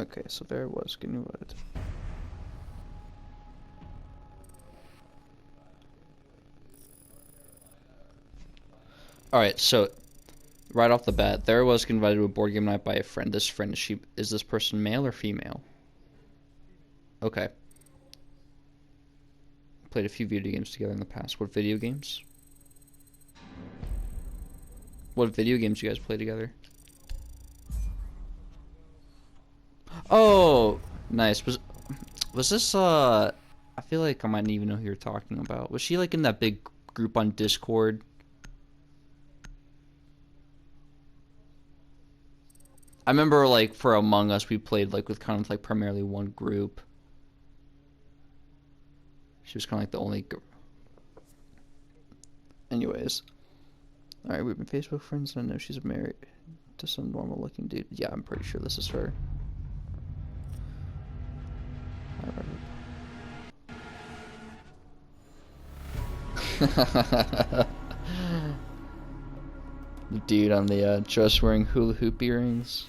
Okay, so there it was getting invited. Alright, so right off the bat, there was invited to a board game night by a friend. This friend, is this person male or female? Okay. Played a few video games together in the past. What video games? What video games do you guys play together? Oh, nice. Was this I feel like I might not even know who you're talking about. Was she like in that big group on Discord? I remember like for Among Us we played like with kind of like primarily one group. She was kind of like the only Anyways. Alright, we've been Facebook friends and I know she's married to some normal looking dude. Yeah, I'm pretty sure this is her. The dude on the just wearing hula hoop earrings.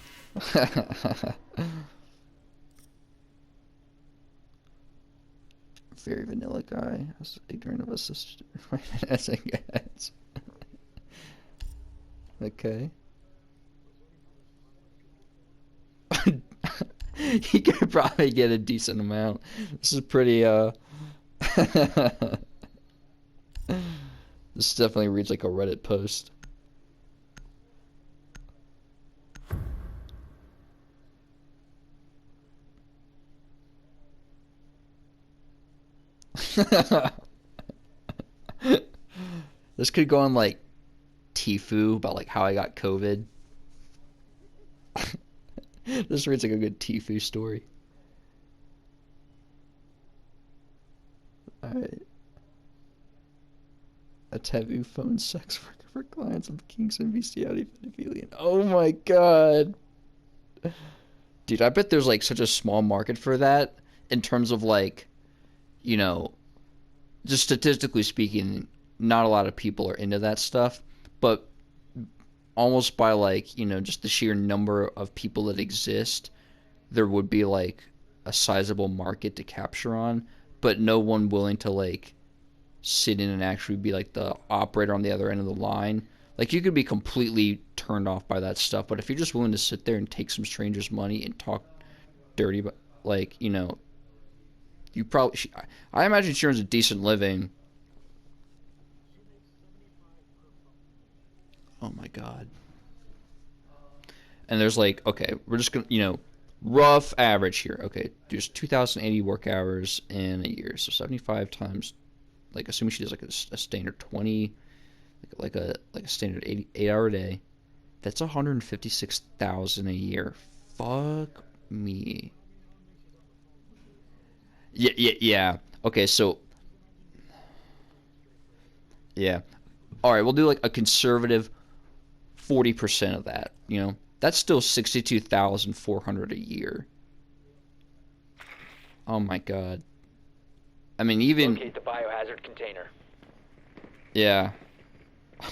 Very vanilla guy. As ignorant of a sister as I guess. Okay. He could probably get a decent amount. This is pretty this definitely reads like a Reddit post. This could go on like Tfue about like how I got COVID. This reads like a good Tfue story. Alright. A taboo phone sex worker for clients of kinks and bestiality pedophilia. Oh my god. Dude, I bet there's like such a small market for that in terms of like, you know, just statistically speaking, not a lot of people are into that stuff, but almost by like, you know, just the sheer number of people that exist, there would be like a sizable market to capture on, but no one willing to like sit in and actually be like the operator on the other end of the line. Like you could be completely turned off by that stuff, but if you're just willing to sit there and take some stranger's money and talk dirty, but like, you know, you probably I imagine she earns a decent living. Oh my god. And there's like, okay, we're just gonna, you know, rough average here. Okay, there's 2,080 work hours in a year, so 75 times, like, assuming she does like a standard 20, like a standard 8-hour day, that's 156,000 a year. Fuck me. Yeah. Okay, so yeah. All right, we'll do like a conservative 40% of that, you know. That's still 62,400 a year. Oh my god. I mean, even locate the biohazard container. Yeah.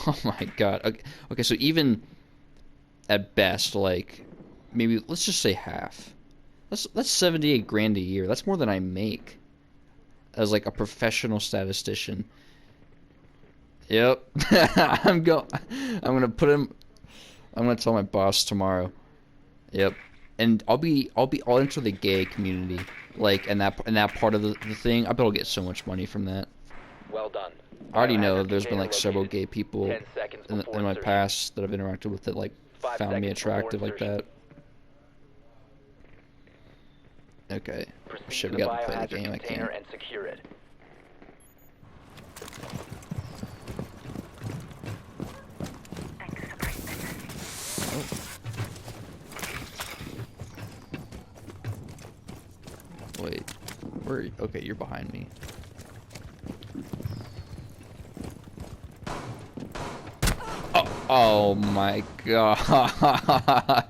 Oh my god. Okay, so even at best, like maybe let's just say half. That's 78 grand a year. That's more than I make as like a professional statistician. Yep. I'm gonna put him. I'm gonna tell my boss tomorrow. Yep. And I'll enter the gay community, like, in that part of the thing. I bet I'll get so much money from that. Well done. I already know Biohazard there's been container like several located. gay people 10 seconds in before my insertion. past that I've interacted with that like 5 found me seconds before attractive like insertion. that. Okay. Proceed Shit, to we the gotta play the biohazard game. I container can't. and secure it. Wait. Okay, you're behind me. Oh my god.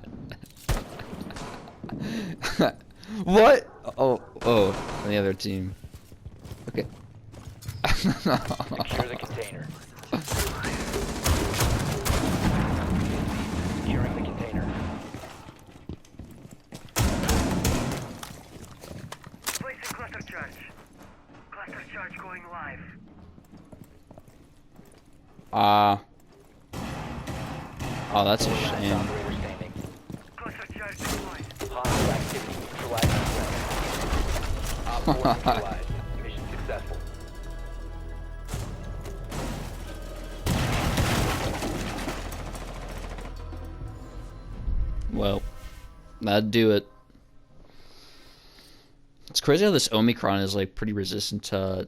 What? Oh, on the other team. Okay. Secure the container. Securing the container. Ah. Oh, that's a Last shame. operator standing. Hostile activity neutralized. Op 4 neutralized. Mission successful. Well, that'd do it. It's crazy how this Omicron is like pretty resistant to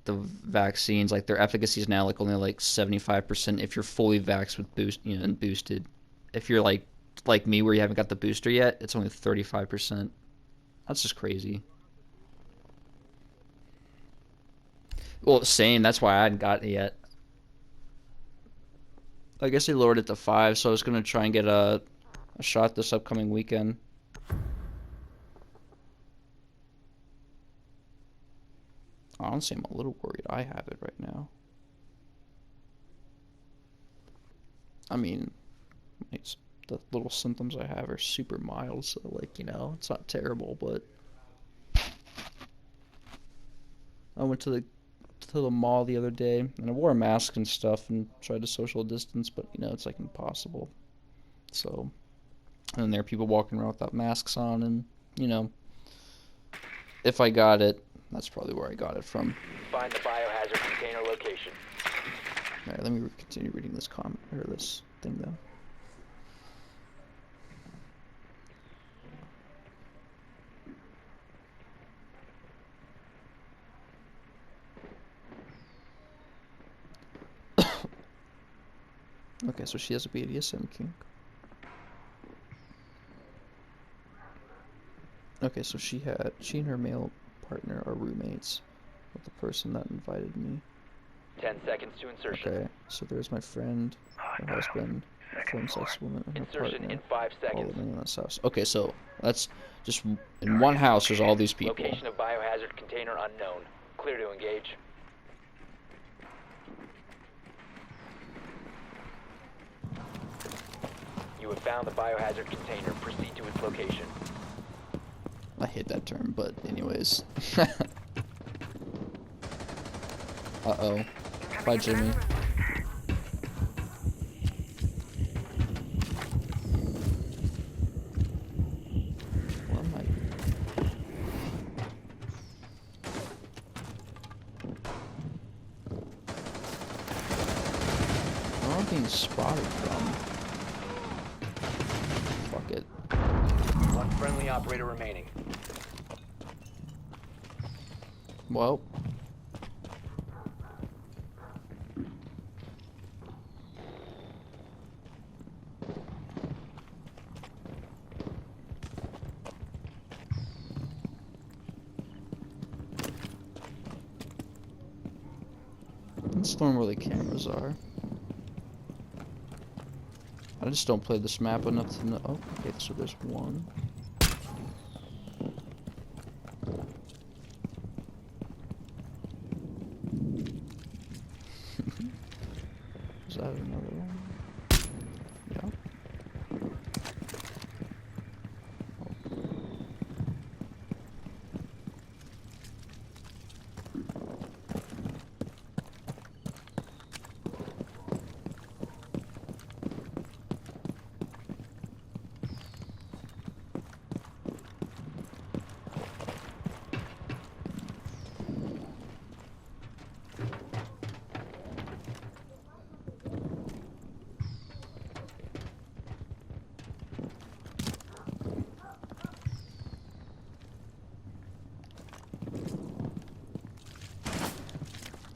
the vaccines. Like their efficacy is now like only like 75% if you're fully vaxxed with and boosted. If you're like me where you haven't got the booster yet, it's only 35%. That's just crazy. Well, same. That's why I hadn't got it yet. I guess they lowered it to 5, so I was gonna try and get a shot this upcoming weekend. Honestly, I'm a little worried I have it right now. I mean, the little symptoms I have are super mild, so like, it's not terrible, but I went to the mall the other day and I wore a mask and stuff and tried to social distance, but it's like impossible. So, and there are people walking around without masks on, and if I got it, that's probably where I got it from. Find the biohazard container location. All right, let me continue reading this comment or this thing though. Okay, so she has a BDSM kink. Okay, so she and her male partner are roommates with the person that invited me. 10 seconds to insertion. Okay, so there's my friend, her husband, phone sex woman, and her Insertion partner, in 5 all seconds. living in this house. Okay, so that's just in one house. There's all these people. Location of biohazard container unknown. Clear to engage. You have found the biohazard container. Proceed to its location. I hate that term, but anyways. Uh-oh. Bye, Jimmy. Where am I? Where am I being spotted from? Fuck it. One friendly operator remaining. Well. Let's learn where the cameras are. I just don't play this map enough to know. Oh, okay, so there's one. Is that another one? Yeah.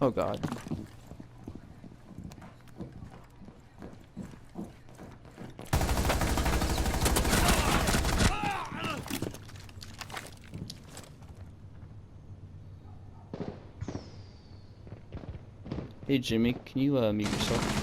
Oh god. Hey Jimmy, can you mute yourself?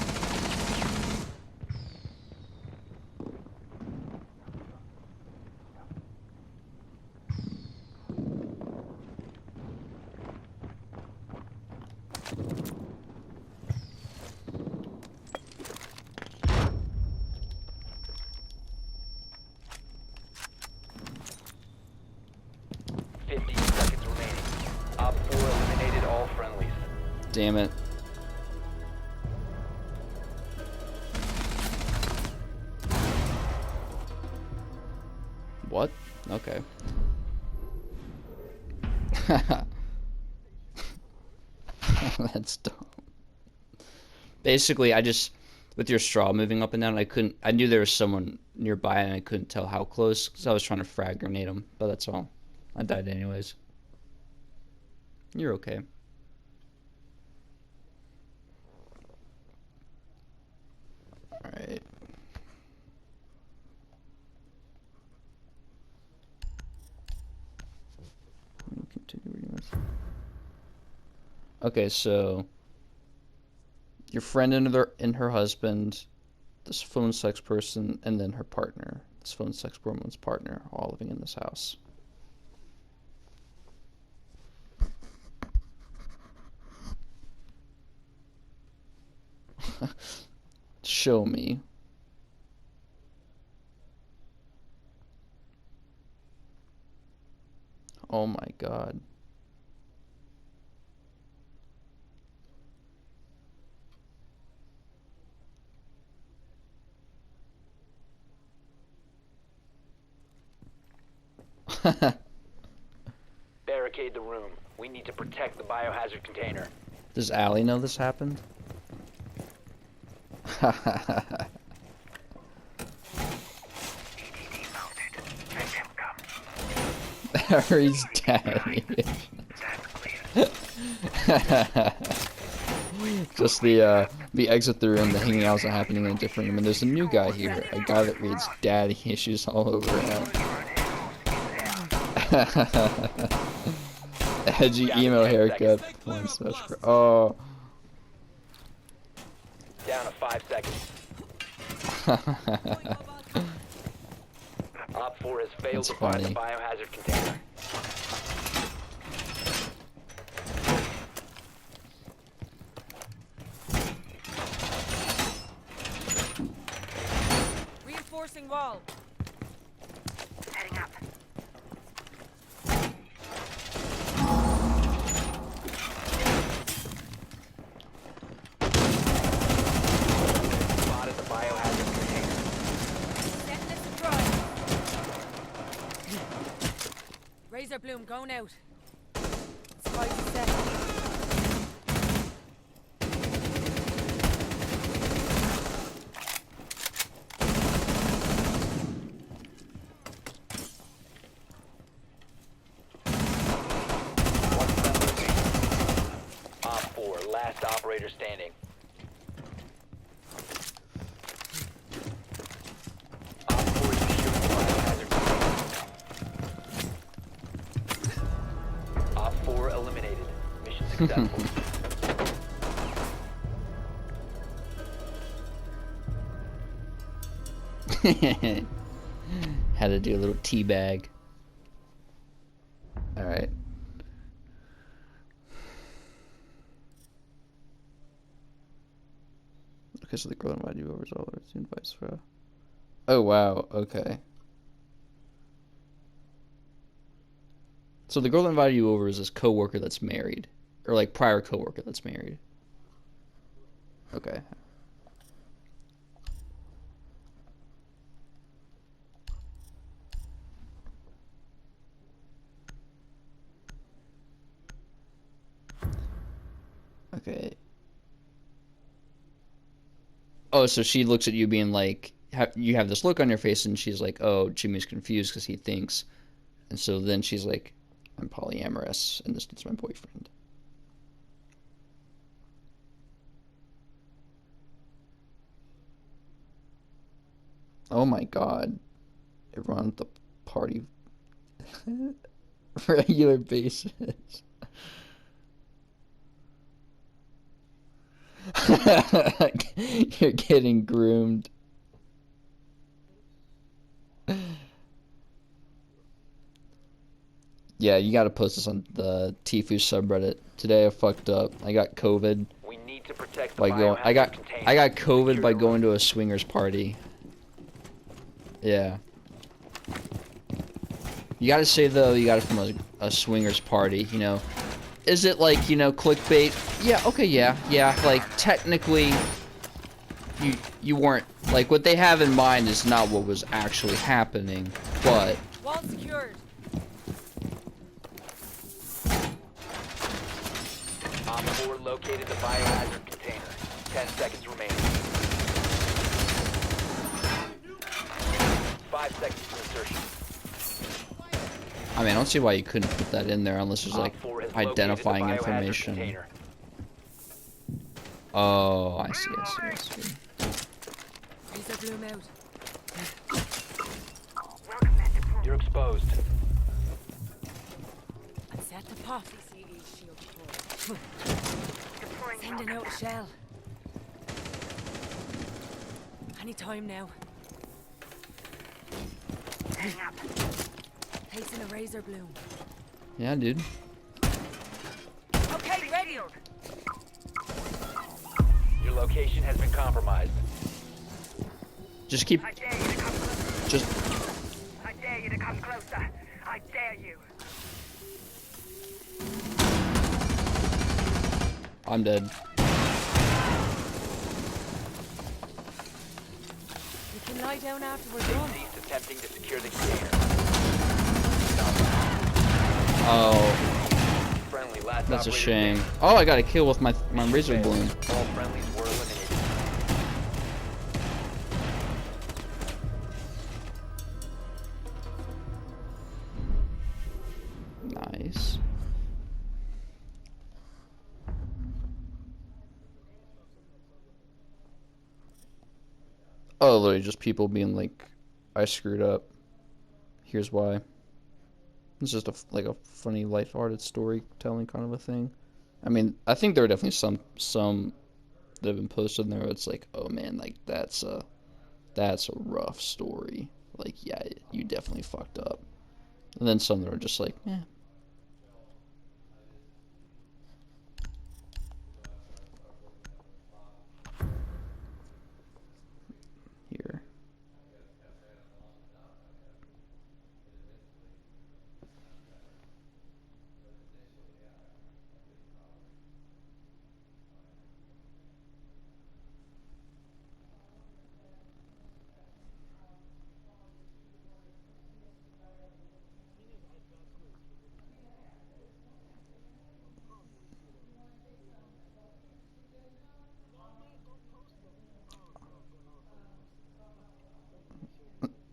Seconds remaining. Op 4 eliminated all friendlies. Damn it. Okay. That's dumb. Basically, I just, with your straw moving up and down, I knew there was someone nearby and I couldn't tell how close because I was trying to frag grenade him, but that's all. I died anyways. You're okay. Alright. Continue reading this. Okay, so your friend and her husband, this phone sex person, and then her partner, this phone sex woman's partner, all living in this house. Show me. Oh my god. Barricade the room. We need to protect the biohazard container. Does Allie know this happened? Harry's daddy. Just the exit through and the hanging out isn't happening in a different room. And there's a new guy here, a guy that reads daddy issues all over him. Edgy emo haircut. Oh. Down to 5 seconds. Op 4 has failed That's to find the funny. biohazard container. Reinforcing wall. Heading up. Spotted the biohazard container. Setting it to dry. Razor bloom going out. Spice set. Op 4, last operator standing. Op 4 is securing the biohazard container. Op 4 eliminated. Mission successful. Had to do a little teabag. Alright. Okay, so the girl invited you over as well, or soon vice versa. Oh wow, okay. So the girl that invited you over is this coworker that's married. Or like prior coworker that's married. Okay. Okay. Oh, so she looks at you being like, you have this look on your face, and she's like, oh, Jimmy's confused because he thinks. And so then she's like, I'm polyamorous, and this dude's my boyfriend. Oh my god. Everyone at the party. Regular basis. You're getting groomed. Yeah, you gotta post this on the Tfue subreddit. Today I fucked up. I got COVID We need to protect the by going. biohazard container. I got COVID Secure by the going room. to a swingers party. Yeah. You gotta say though, you got it from a swingers party. You know, is it like, you know, clickbait? Yeah. Okay. Yeah. Yeah. Like technically, you weren't like what they have in mind is not what was actually happening, but Wall secure. secured. Op 4 located the biohazard container. 10 seconds remaining. 5 seconds to insertion. I mean, I don't see why you couldn't put that in there unless there's like Op 4 has located the identifying biohazard information. container. Oh, I see, I see, I see. Razor bloom out. You're exposed. And set the pop. CCE shield deployed. Sending out a shell. Any time now. Placing a razor bloom. Yeah, dude. Okay, ready. Your location has been compromised. Just keep. I dare you to come closer. Just. I dare you to come closer. I dare you. I'm dead. You can lie down after we're done. Cease attempting to secure the container. Oh, Friendly, last that's a operator shame. standing. Oh, I got a kill with my razor Failed. bloom. All friendlies were eliminated. Nice. Oh, literally just people being like, I screwed up. Here's why. It's just like a funny, lighthearted storytelling kind of a thing. I mean, I think there are definitely some that have been posted in there where it's like, oh man, like that's a rough story. Like, yeah, you definitely fucked up. And then some that are just like, eh. Here.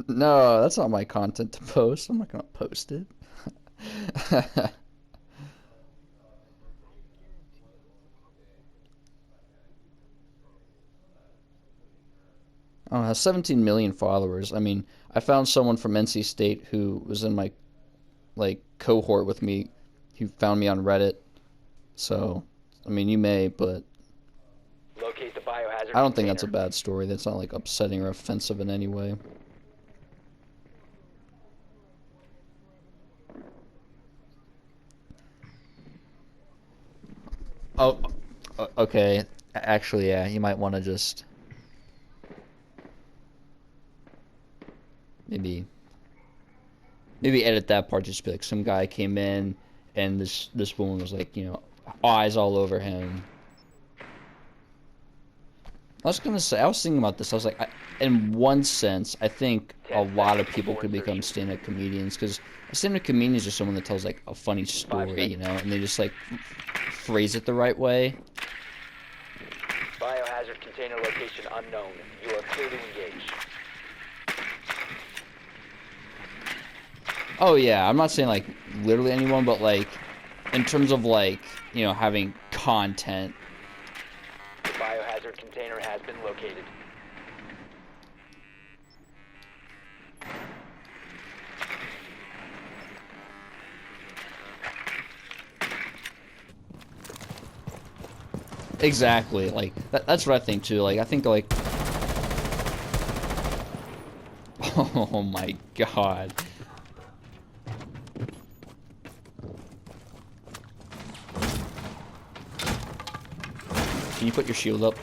No, that's not my content to post. I'm not gonna post it. I don't know, 17 million followers. I mean, I found someone from NC State who was in my like cohort with me, who found me on Reddit. So, I mean, you may, but Locate the biohazard I don't think that's a container. bad story. That's not like upsetting or offensive in any way. Oh, okay. Actually, yeah, you might want to just maybe edit that part. Just be like, some guy came in and this woman was like, you know, eyes all over him. I was gonna say, I was thinking about this. I was like, in one sense, I think a lot of people could become stand-up comedians, because a stand-up comedian is just someone that tells like a funny story, you know, and they just like phrase it the right way. Biohazard container location unknown. You are clear to engage. Oh yeah, I'm not saying like literally anyone, but like in terms of like, you know, having content. The biohazard container has been located. Exactly, like that's what I think too. Like I think like, oh my god. Can you put your shield up?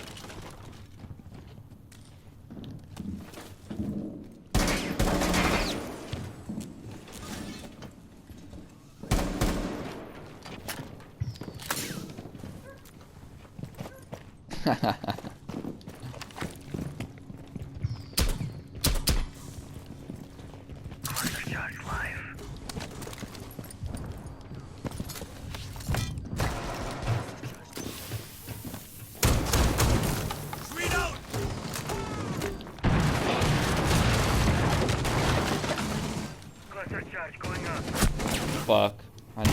fuck. I died.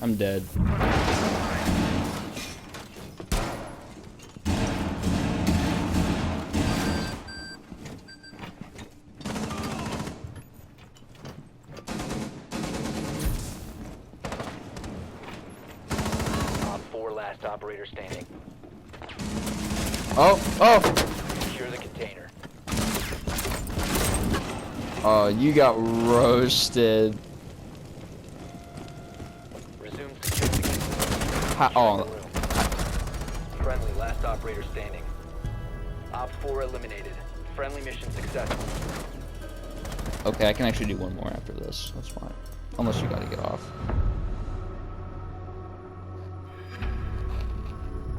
I'm dead. Op 4 last operator standing. Oh! Oh! Secure the container. Oh, you got roasted. Resume security. Oh. Friendly, last operator standing. Op 4 eliminated. Friendly mission successful. Okay, I can actually do one more after this. That's fine. Unless you gotta get off.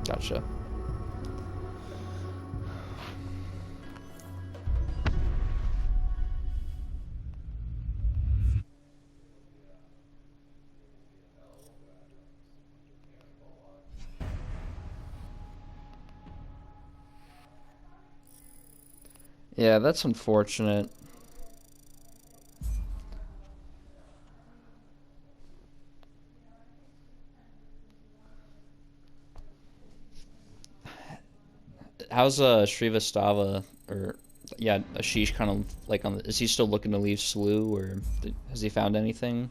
Gotcha. Yeah, that's unfortunate. How's Shrivastava or yeah, Ashish kind of like on the, is he still looking to leave SLU or has he found anything?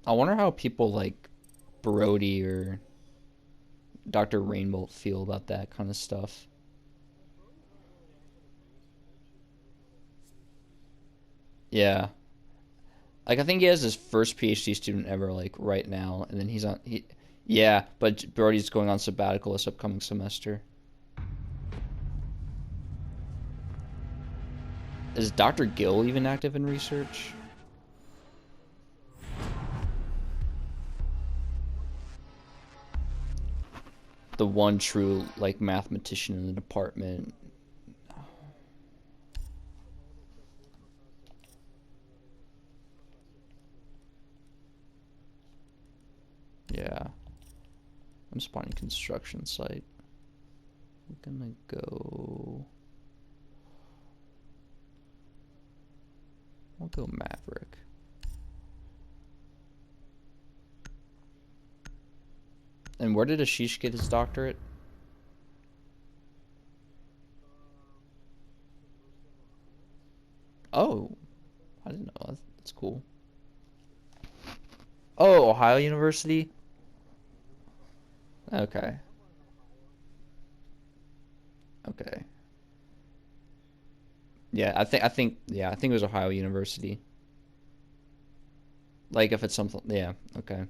I wonder how people like Brody or Dr. Rainbow feel about that kind of stuff. Yeah. Like I think he has his first PhD student ever like right now and then yeah, but Brody's going on sabbatical this upcoming semester. Is Dr. Gill even active in research? The one true like mathematician in the department. Yeah. I'm spawning construction site. I'm gonna go. I'll go Maverick. And where did Ashish get his doctorate? Oh, I didn't know. That's cool. Oh, Ohio University? Okay. Okay. Yeah, I think it was Ohio University. Like if it's something, yeah, okay.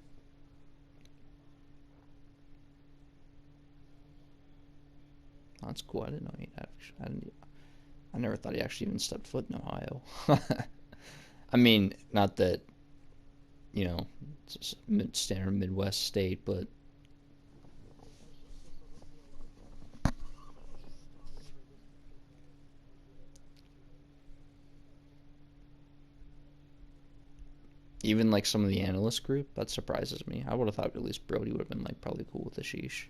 Oh, that's cool. I didn't know he actually, I never thought he actually even stepped foot in Ohio. I mean, not that, you know, it's just standard Midwest state, but even like some of the analyst group, that surprises me. I would have thought at least Brody would have been like probably cool with Ashish.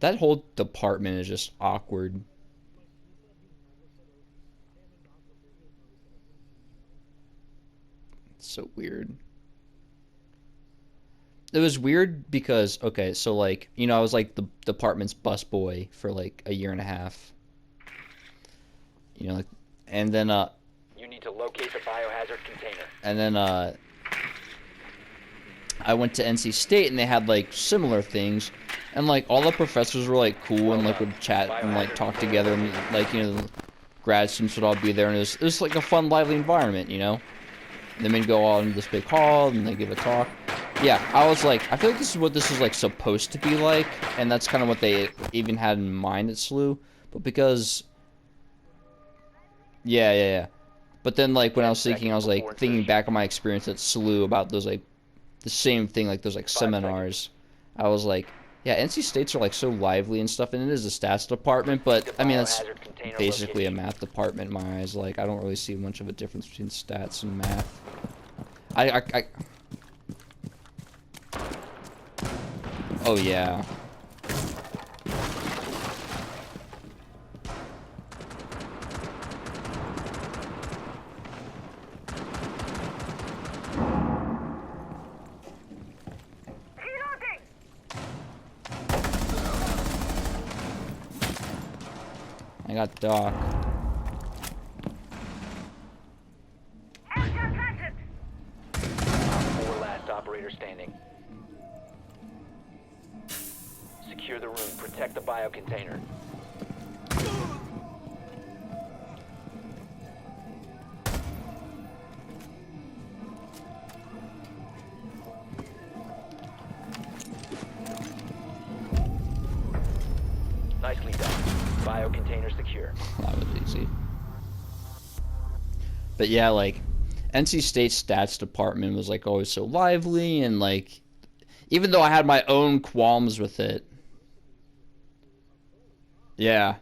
That whole department is just awkward. It's so weird. It was weird because okay, so like, you know, I was like the department's bus boy for like a year and a half. You know, like, and then You need to locate the biohazard container. and then I went to NC State and they had like similar things, and like all the professors were like cool and like would chat and like talk together and like, you know, grad students would all be there and it was like a fun, lively environment, you know. And then we'd go all into this big hall and they give a talk. Yeah, I was like, I feel like this is what this is like supposed to be like, and that's kind of what they even had in mind at SLU. But because, yeah. But then like when I was thinking, I was like thinking back on my experience at SLU about those like the same thing, like those like seminars. I was like, Yeah, NC States are like so lively and stuff, and it is a stats department, Proceed but to I mean that's biohazard container basically a location. math department in my eyes. Like I don't really see much of a difference between stats and math. I oh yeah. Reloading! I got Doc. Headshot planted! Op 4 last operator standing. Secure the room. Protect the biocontainer. Nicely done. Biocontainer secure. That was easy. But yeah, like NC State's stats department was like always so lively, and like even though I had my own qualms with it. Yeah.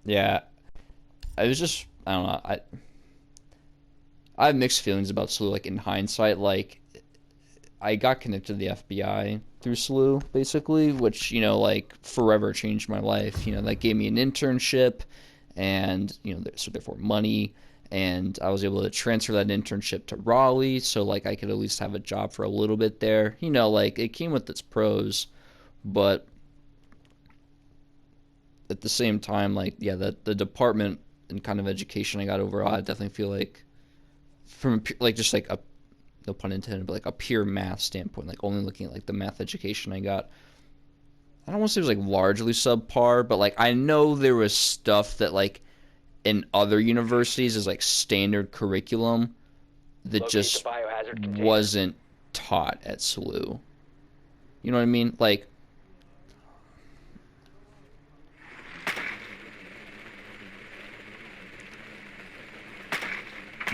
Yeah. I was just I don't know. I have mixed feelings about SLU. Like in hindsight, like I got connected to the FBI through SLU, basically, which like forever changed my life. That gave me an internship, and so therefore money, and I was able to transfer that internship to Raleigh, so like I could at least have a job for a little bit there. Like it came with its pros, but at the same time, like yeah, the department and kind of education I got overall, I definitely feel like from like just like a no pun intended, but like a pure math standpoint, like only looking at like the math education I got, I don't want to say it was like largely subpar, but like I know there was stuff that like in other universities is like standard curriculum that Locate the just biohazard container. wasn't taught at SLU. You know what I mean? Like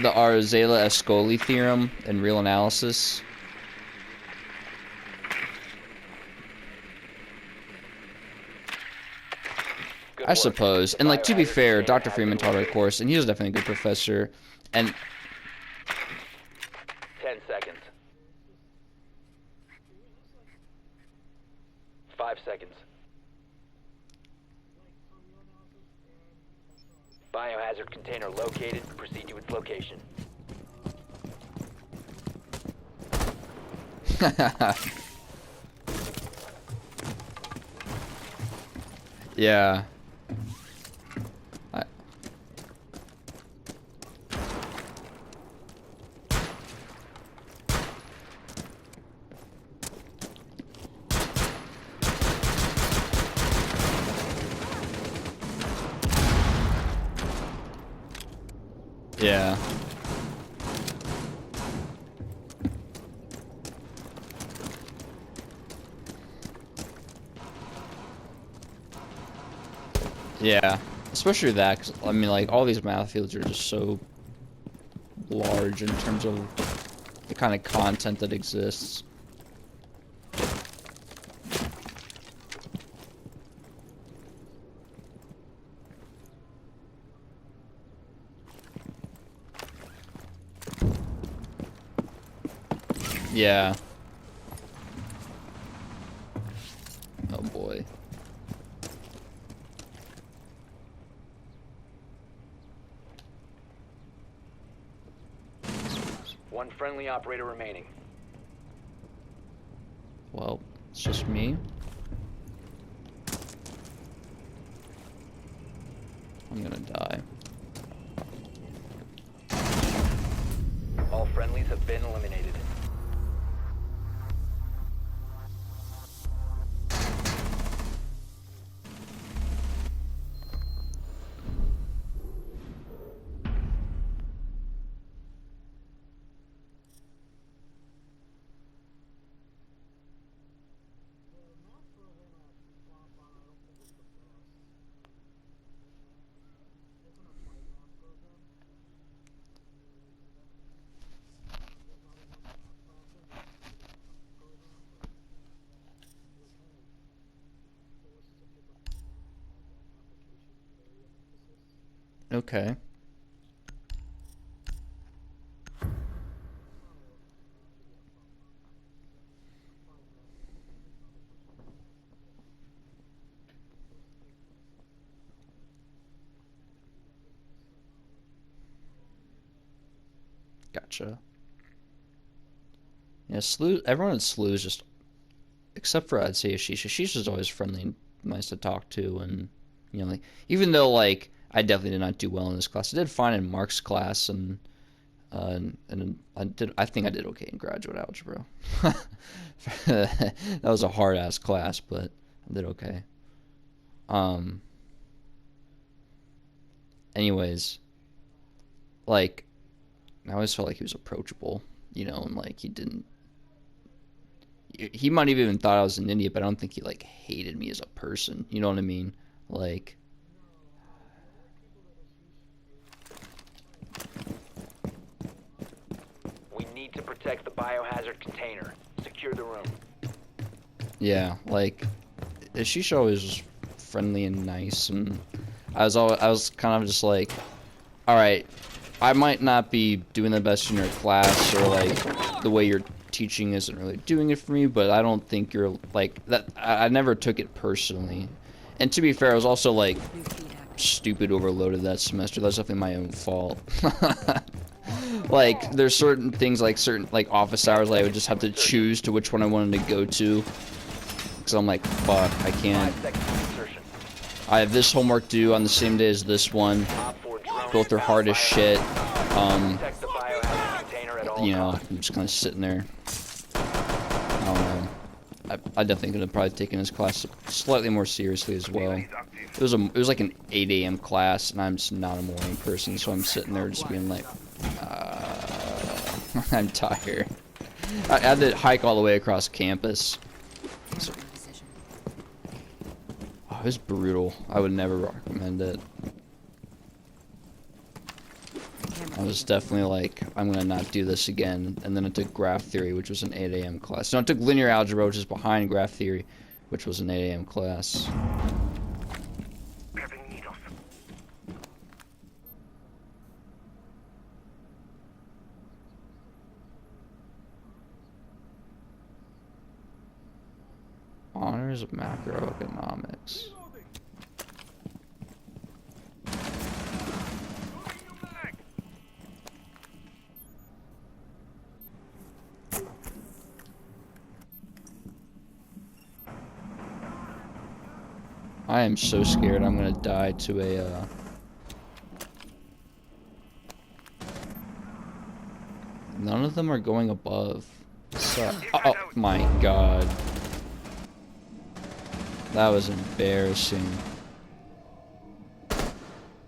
the Arzela-Ascoli theorem in real analysis. Good I work. suppose. The And like to be biohazard fair, container Dr. has been Freeman taught our located. course, and he was definitely a good professor. And 10 seconds. 5 seconds. Biohazard container located. Proceed to its location. yeah. I, yeah. Yeah. Especially that, 'cause, I mean, like, all these math fields are just so large in terms of the kind of content that exists. Yeah. Oh boy. One friendly operator remaining. Well, it's just me. I'm gonna die. All friendlies have been eliminated. Okay. Gotcha. Yeah, Slew. Everyone at Slew is just, except for I'd say Ashisha. Ashisha's always friendly and nice to talk to, and like even though like I definitely did not do well in this class, I did fine in Mark's class, and I think I did okay in graduate algebra. That was a hard ass class, but I did okay. Um. Anyways, like I always felt like he was approachable, and like he didn't. He might have even thought I was an idiot, but I don't think he like hated me as a person. You know what I mean? Like, We need to protect the biohazard container. Secure the room. yeah, like Shisha always was friendly and nice, and I was kind of just like, all right, I might not be doing the best in your class, or like the way you're teaching isn't really doing it for me, but I don't think you're like that. I never took it personally, and to be fair, I was also like stupid overloaded that semester. That's definitely my own fault. Like there's certain things like certain like office hours I would just have to choose to which one I wanted to go to, because I'm like, fuck, I can't. 5 seconds to insertion. I have this homework due on the same day as this one. Op 4 drone Both are hard as shit. Protect the biohazard container at all costs. I'm just kind of sitting there. I don't know. I definitely could have probably taken this class slightly more seriously as well. It was like an 8 a.m. class, and I'm just not a morning person, so I'm sitting there just being like, I'm tired. I had to hike all the way across campus. So, oh, it was brutal. I would never recommend it. I was definitely like, I'm gonna not do this again. And then I took graph theory, which was an 8 a.m. class. No, I took linear algebra, which is behind graph theory, which was an 8 a.m. class. Grabbing needles. Honors of macroeconomics. I am so scared I'm gonna die to a, None of them are going above. So, oh my god. That was embarrassing.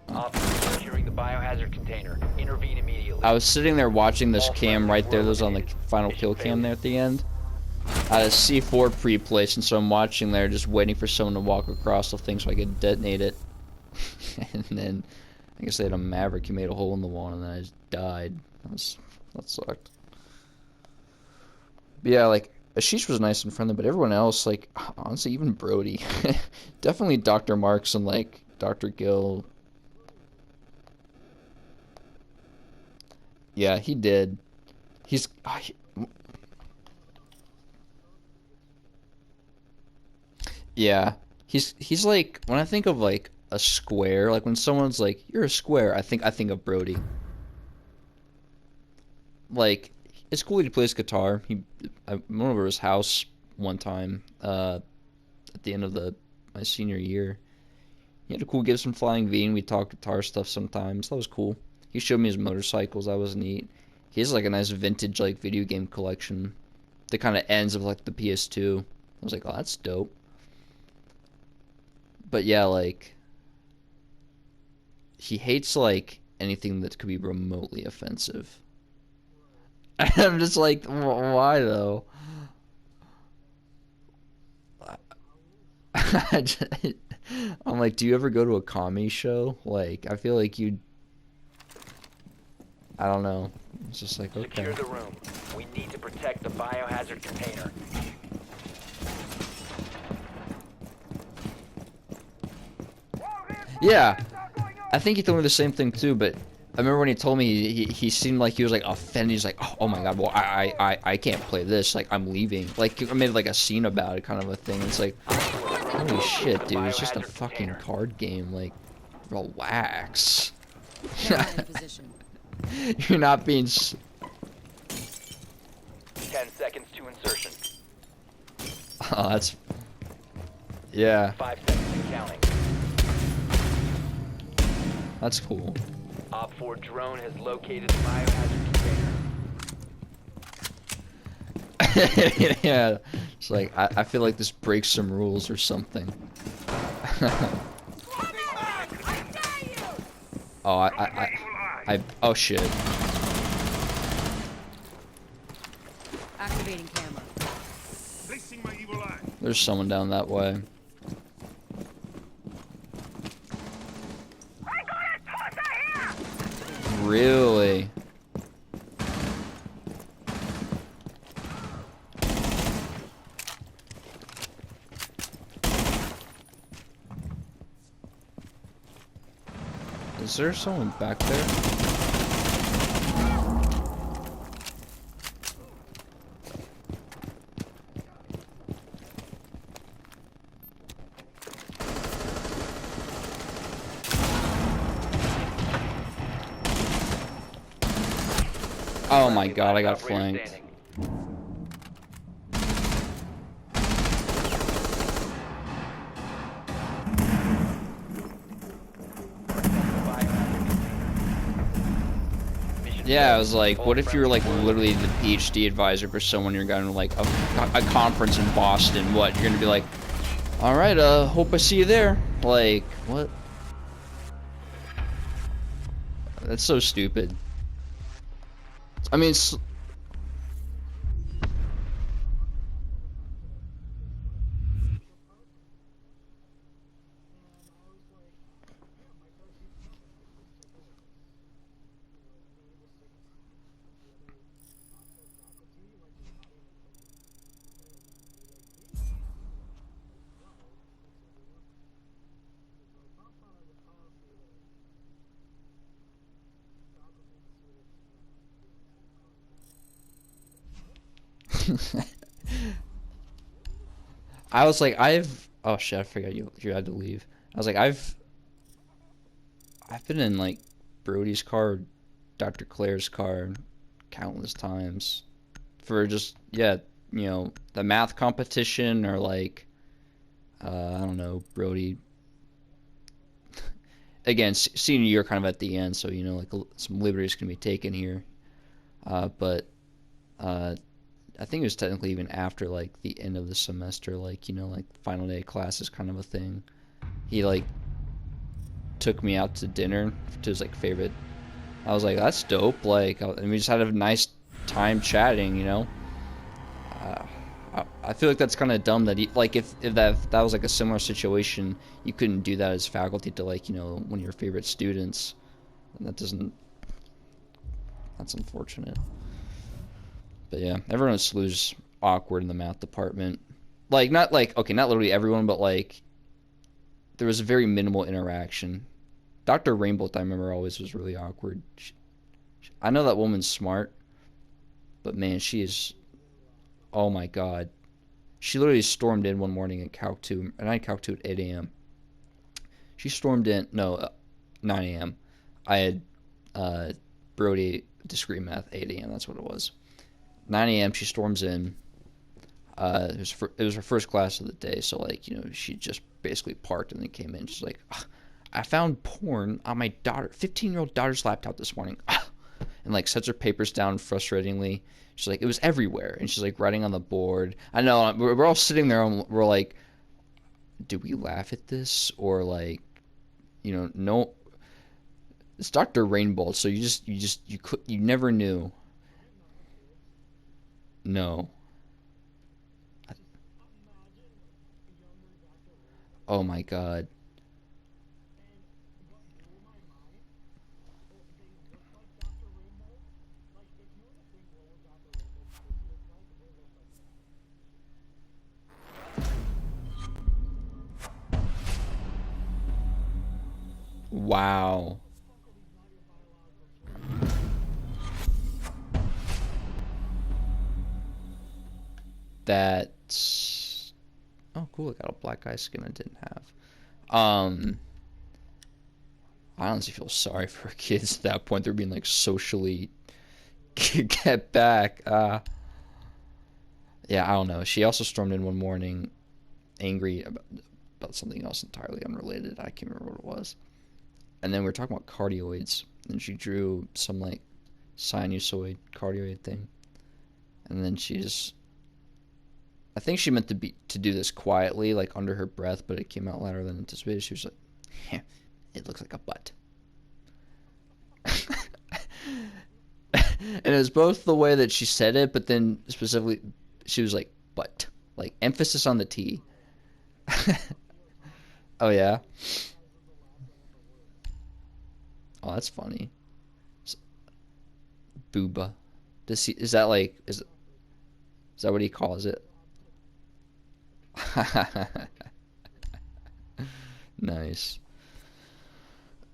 Op 4 securing the biohazard container. Intervene immediately. I was sitting there watching this cam right there that was on the final kill cam there at the end. I had a C4 pre-placed, and so I'm watching there just waiting for someone to walk across the thing so I could detonate it. And then I guess they had a Maverick who made a hole in the wall, and then I just died. That sucked. But yeah, like, Ashish was nice and friendly, but everyone else, like, honestly, even Brody. Definitely Dr. Marks and, like, Dr. Gill. Yeah, he did. He's... yeah. He's like, when I think of, like, a square, like, when someone's like, you're a square, I think of Brody. Like, it's cool he plays guitar. I went over to his house one time at the end of my senior year. He had a cool Gibson Flying V, and we talked guitar stuff sometimes. That was cool. He showed me his motorcycles. That was neat. He has like a nice vintage like video game collection. The kind of ends of like the PS2. I was like, oh, that's dope. But yeah, like he hates like anything that could be remotely offensive. I'm just like, why though? I'm like, do you ever go to a comedy show? Like, I feel like you'd. I don't know. It's just like, okay. Secure the room. We need to protect the biohazard container. Yeah. I think he told me the same thing too, but I remember when he told me he seemed like he was like offended. He's like, oh my god, well I can't play this. Like I'm leaving. Like I made like a scene about it, kind of a thing. It's like, holy shit, dude, it's just a fucking card game. Like, relax. Camera in position. You're not being. 10 seconds to insertion. Oh, that's. Yeah, 5 seconds and counting. that's cool. Op 4 drone has located the biohazard container. Yeah, it's like I feel like this breaks some rules or something. Oh, oh shit. Activating camera. Placing my evil eye. There's someone down that way. I got a tosser here! Really? Is there someone back there? Oh my god, I got Operator flanked. standing. Mission Yeah, I failed. was like, All what if you were like friendly literally the PhD advisor for someone you're going to like a conference in Boston? What, you're gonna be like, all right, hope I see you there. Like, what? That's so stupid. I mean, it's, I was like, oh shit, I forgot you had to leave. I was like, I've been in like Brody's car, Dr. Claire's car, countless times for just, yeah, you know, the math competition or like, I don't know, Brody. Again, senior year kind of at the end, so you know, like some liberties can be taken here. But I think it was technically even after like the end of the semester, like, you know, like final day of classes kind of a thing. He like took me out to dinner to his like favorite. I was like, that's dope. Like, and we just had a nice time chatting, you know. I feel like that's kind of dumb that he, like, if that was like a similar situation, you couldn't do that as faculty to like, you know, one of your favorite students. And that doesn't. That's unfortunate. But yeah, everyone at SLU's awkward in the math department. Like, not like, okay, not literally everyone, but like, there was very minimal interaction. Dr. Rainbow, I remember, always was really awkward. I know that woman's smart, but man, she is, oh my god. She literally stormed in one morning at Calc 2, and I had Calc 2 at 8 a.m. She stormed in, no, 9 a.m. I had Brody discrete math, 8 a.m., that's what it was. 9 a.m. she storms in. It was her first class of the day, so like, you know, she just basically parked and then came in. She's like, I found porn on my 15-year-old daughter's laptop this morning. And like sets her papers down frustratingly. She's like, it was everywhere. And she's like writing on the board. I know, we're all sitting there and we're like, do we laugh at this? Or like, you know, no, it's Dr. Rainbow, so you never knew. No. Oh my god. Wow. That's... Oh, cool. I got a black guy skin I didn't have. I honestly feel sorry for kids at that point. They're being, like, socially get back. Yeah, I don't know. She also stormed in one morning angry about something else entirely unrelated. I can't remember what it was. And then we were talking about cardioids. And she drew some, like, sinusoid cardioid thing. And then she just... I think she meant to do this quietly, like under her breath, but it came out louder than anticipated. She was like, "Heh, it looks like a butt." And it was both the way that she said it, but then specifically, she was like, "butt," like emphasis on the T. Oh yeah. Oh, that's funny. Booba. Is that like is that what he calls it? Nice.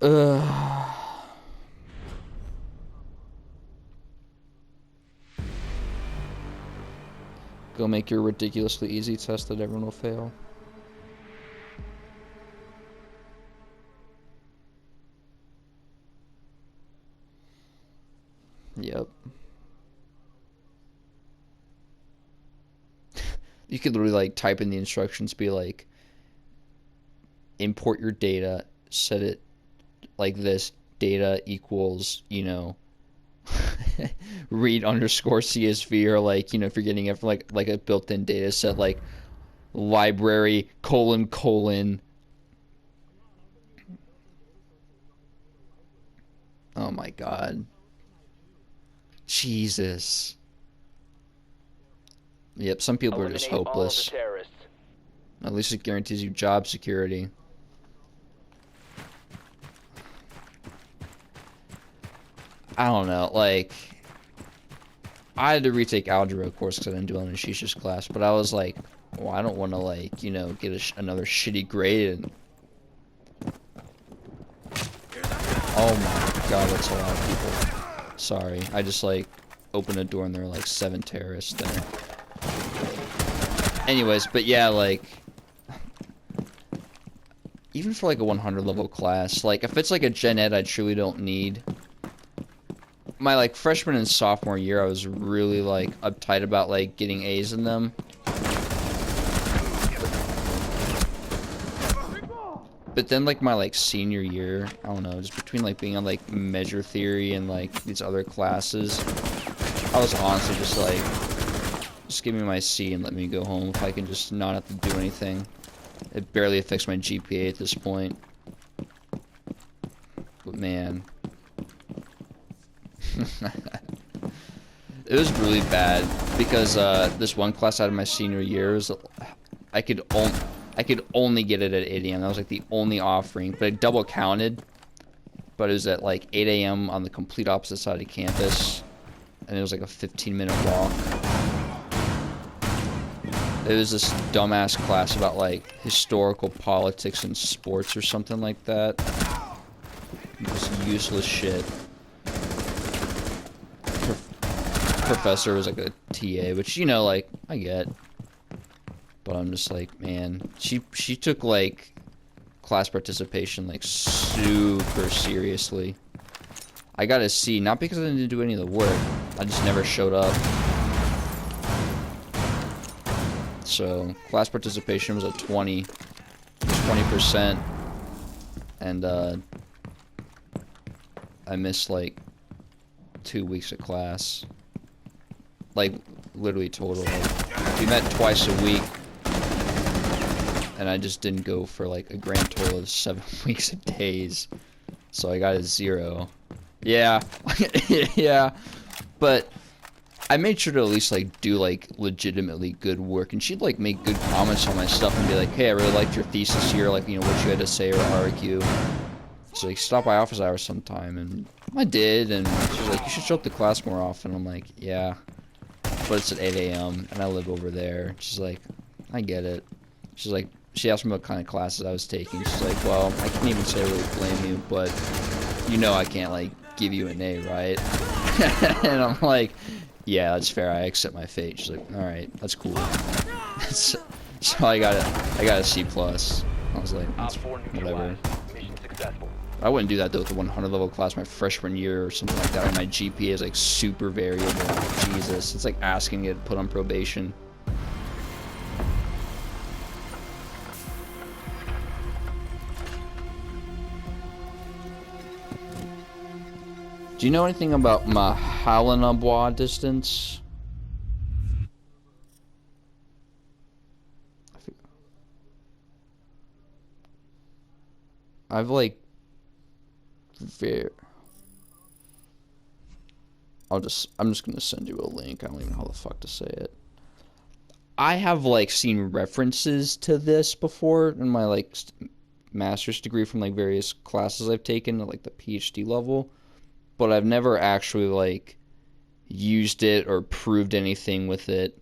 Go make your ridiculously easy test that everyone will fail. Yep. You could literally like type in the instructions, be like, import your data, set it like this, data equals, you know, read underscore CSV, or like, you know, if you're getting it from like a built-in data set, like library : oh my god. Jesus. Yep, some people are just Eliminate all of the hopeless. terrorists. At least it guarantees you job security. I don't know, like, I had to retake algebra, of course, because I didn't do it in a Shisha's class, but I was like, well, I don't want to, like, you know, get another shitty grade. And... oh my god, that's a lot of people. Sorry, I just, like, opened a door and there were, like, 7 terrorists there. Anyways, but yeah, like, even for, like, a 100 level class, like, if it's, like, a gen ed I truly don't need... my like freshman and sophomore year, I was really like uptight about like getting A's in them. But then like my like senior year, I don't know, just between like being on like measure theory and like these other classes, I was honestly just like, just give me my C and let me go home if I can just not have to do anything. It barely affects my GPA at this point. But man. It was really bad because this one class out of my senior year was, I could only get it at 8 a.m. That was like the only offering, but it double counted. But it was at like 8 a.m. on the complete opposite side of campus, and it was like a 15-minute walk. It was this dumbass class about like historical politics and sports or something like that. Just useless shit. Professor was like a TA, which, you know, like, I get. But I'm just like, man, she took like class participation like super seriously. I got a C, not because I didn't do any of the work, I just never showed up. So class participation was at 20%, and I missed like 2 weeks of class. Like, literally total. Like, we met twice a week, and I just didn't go for like a grand total of 7 weeks of days. So I got a 0. Yeah. Yeah. But I made sure to at least like do like legitimately good work, and she'd like make good comments on my stuff and be like, hey, I really liked your thesis here, like, you know, what you had to say or argue. So like, stop by office hours sometime, and I did, and she was like, you should show up to class more often. I'm like, yeah. But it's at 8 a.m. and I live over there. She's like, I get it. She's like, she asked me what kind of classes I was taking. She's like, well, I can't even say I really blame you, but you know I can't like give you an A, right? And I'm like, yeah, that's fair. I accept my fate. She's like, all right, that's cool. So I got a C plus. I was like, Op that's 4 whatever. neutralized. Mission successful. I wouldn't do that though with the 100 level class my freshman year or something like that. Or my GPA is like super variable. Jesus, it's like asking it to put on probation. Do you know anything about Mahalanabwa distance? I've like I'm just gonna send you a link. I don't even know how the fuck to say it. I have like seen references to this before in my like master's degree from like various classes I've taken at like the PhD level, but I've never actually like used it or proved anything with it.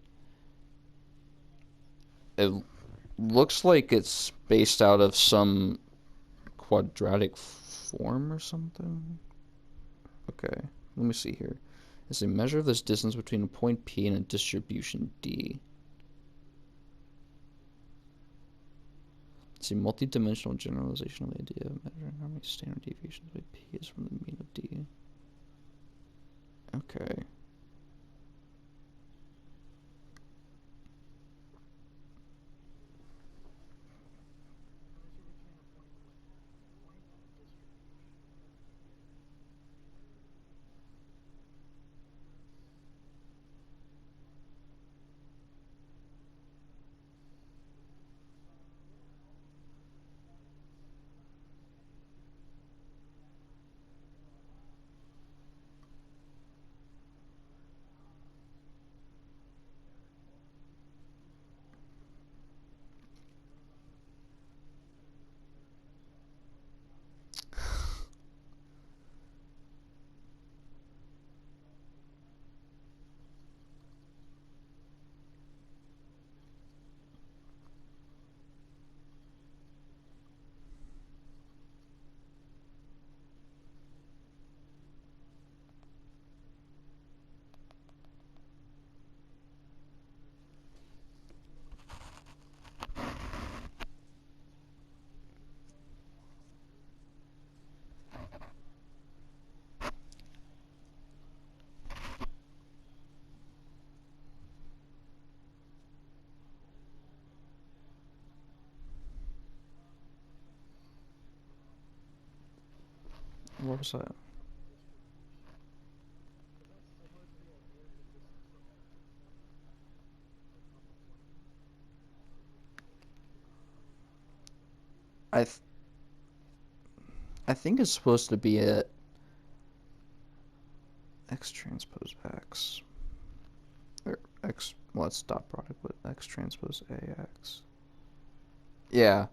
It looks like it's based out of some quadratic form or something. Okay, let me see here. It's a measure of this distance between a point P and a distribution D. It's a multi-dimensional generalization of the idea of measuring how many standard deviations by P is from the mean of D. Okay. What was that? I th I think it's supposed to be a X transpose X. Or X, well, it's dot product with X transpose AX. Yeah.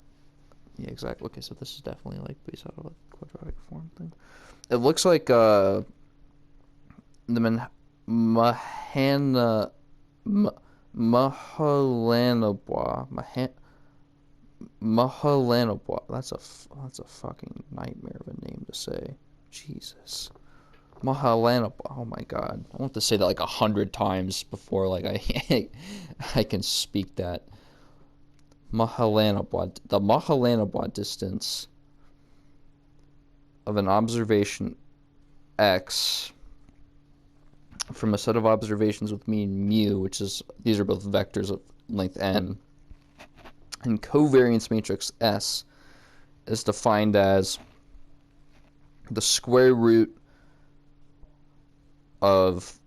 Yeah, exactly. Okay, so this is definitely like based out of a quadratic form thing. It looks like the Mahana Mahalanabwa Mahalanabwa. That's a fucking nightmare of a name to say. Jesus. Mahalanabwa. Oh my god. I want to say that like 100 times before like I can speak that. Mahalanabwa. The Mahalanabwa distance of an observation X from a set of observations with mean mu, which is, these are both vectors of length n, and covariance matrix S is defined as the square root of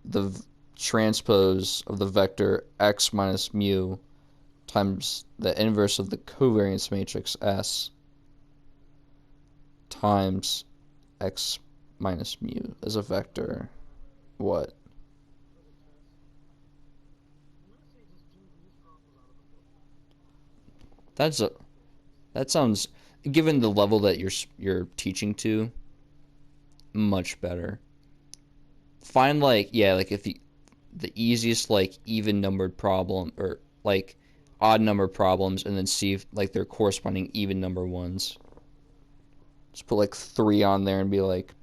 the transpose of the vector x minus mu times the inverse of the covariance matrix S times x minus mu as a vector. What? That's a that sounds, given the level that you're teaching to, much better. Find like, yeah, like if the easiest like even numbered problem, or like odd number problems and then see if like they're corresponding even number ones. Just put like 3 on there and be like,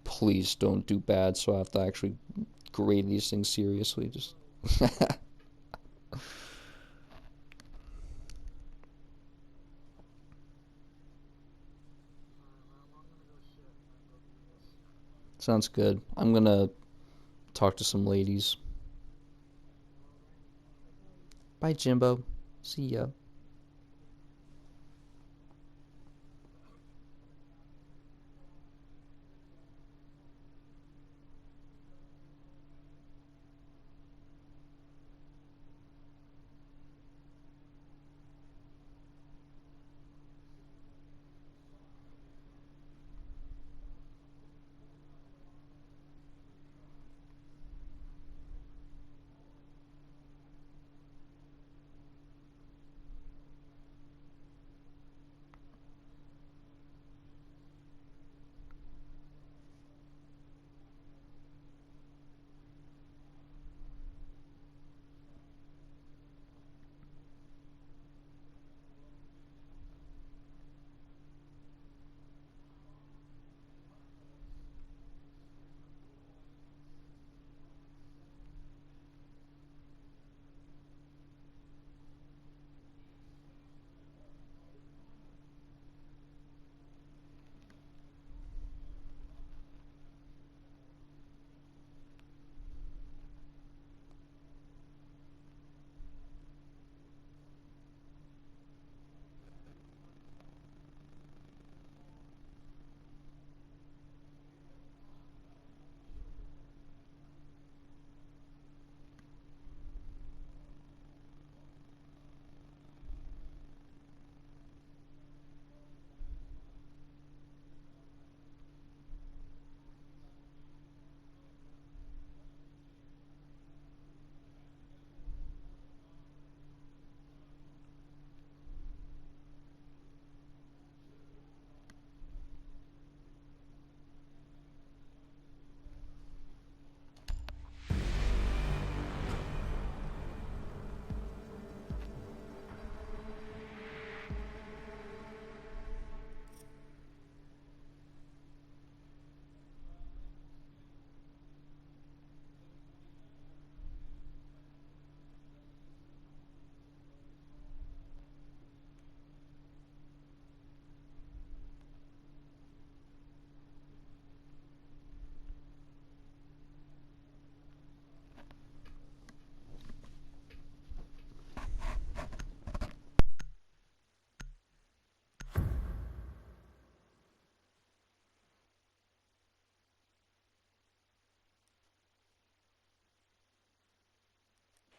please don't do bad, so I have to actually grade these things seriously. Just sounds good. I'm gonna talk to some ladies. Bye, Jimbo. See ya.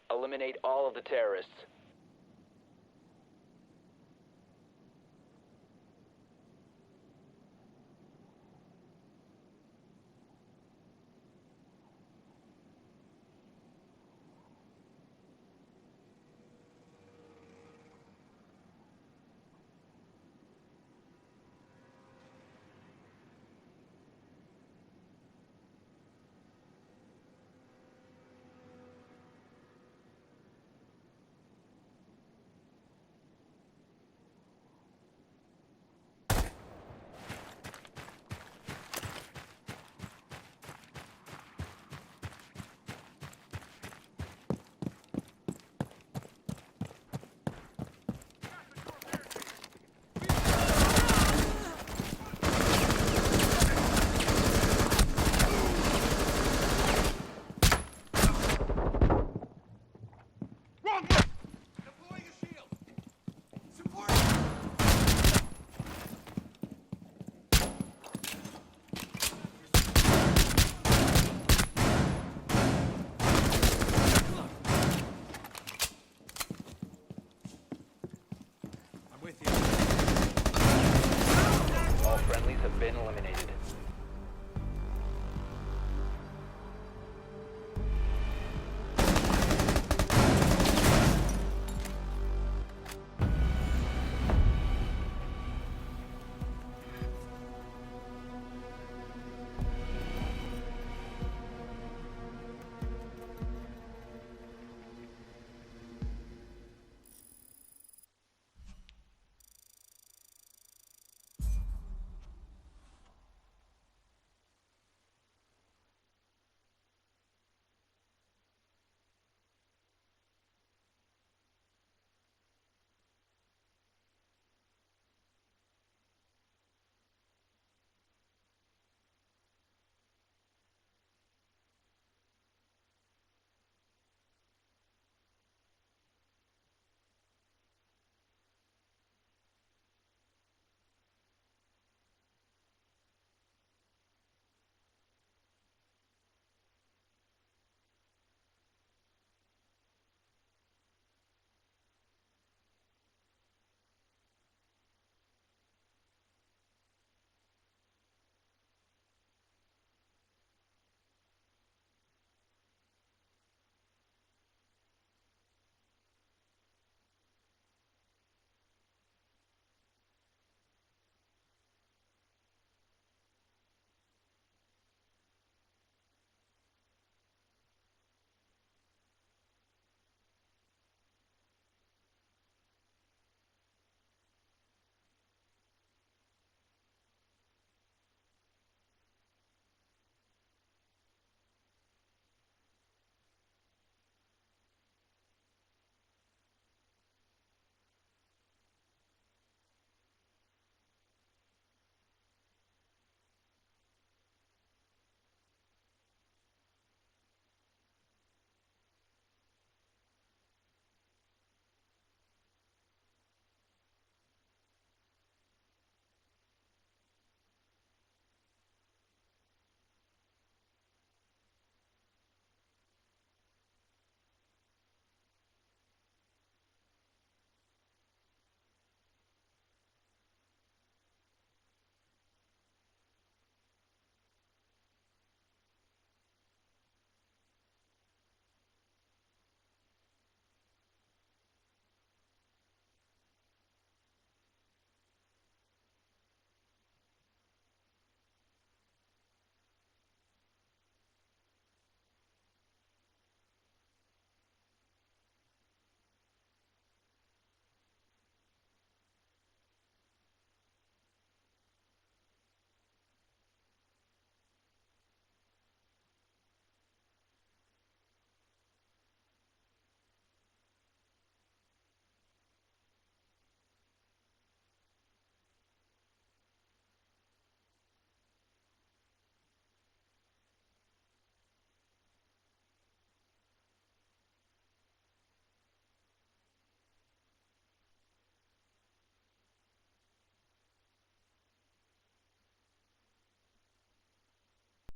Eliminate all of the terrorists. Deploying a shield. Support. I'm with you. All friendlies have been eliminated.